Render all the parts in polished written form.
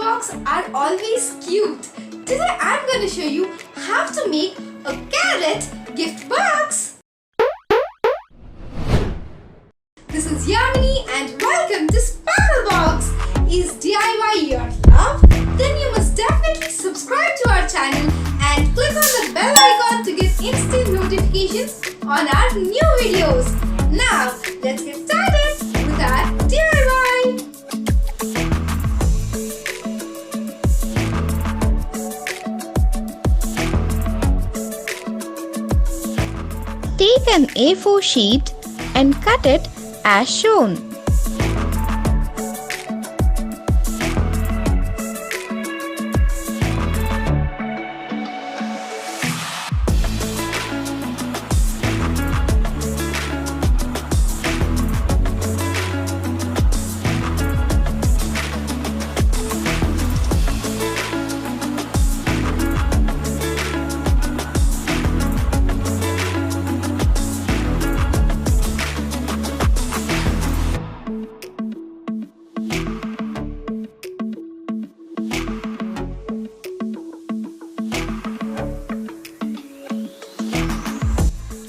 Sparklebox are always cute. Today I'm going to show you how to make a carrot gift box. This is Yamini and welcome to Sparklebox. Is DIY your love? Then you must definitely subscribe to our channel and click on the bell icon to get instant notifications on our new videos. Now let's get started with our DIY. Take an A4 sheet and cut it as shown.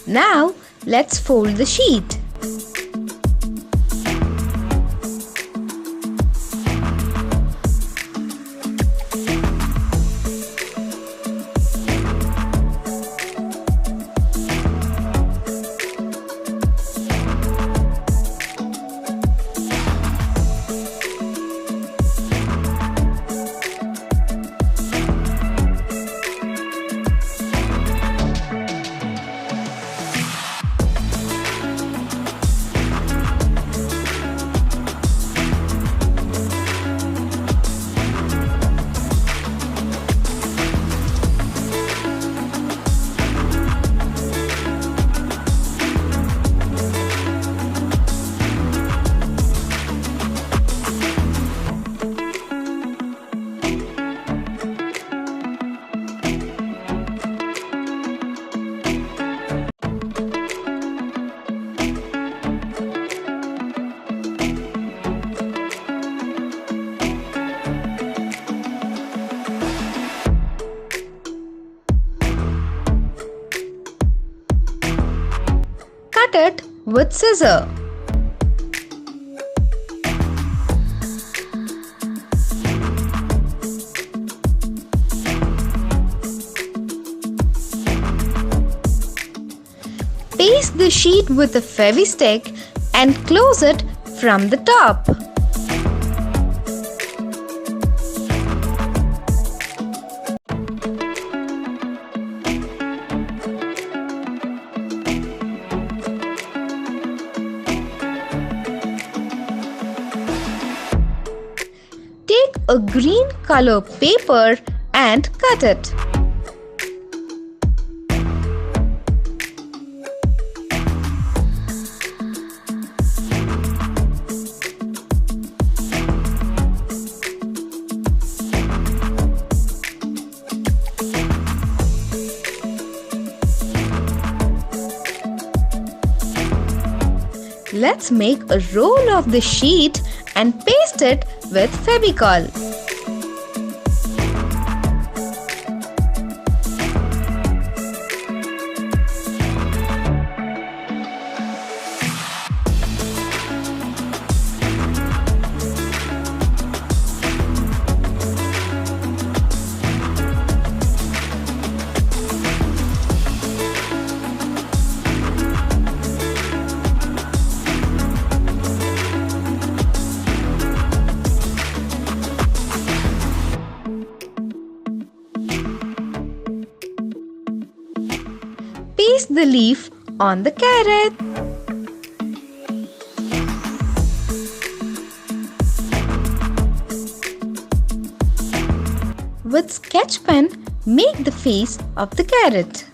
Now, let's fold the sheet. Cut it with scissor. Paste the sheet with a fevi-stick and close it from the top. Take a green color paper and cut it. Let's make a roll of the sheet and paste it with Fevicol. Paste the leaf on the carrot. With sketch pen, make the face of the carrot.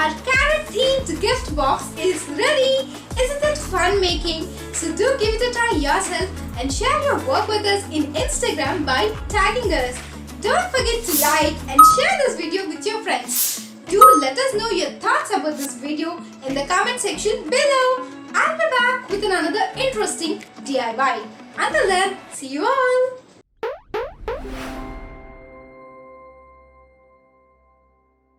our carrot themed gift box is ready. Isn't it fun making? So do give it a try yourself and share your work with us in Instagram by tagging us. Don't forget to like and share this video with your friends. Do let us know your thoughts about this video in the comment section below. I'll be back with another interesting DIY. Until then, see you all.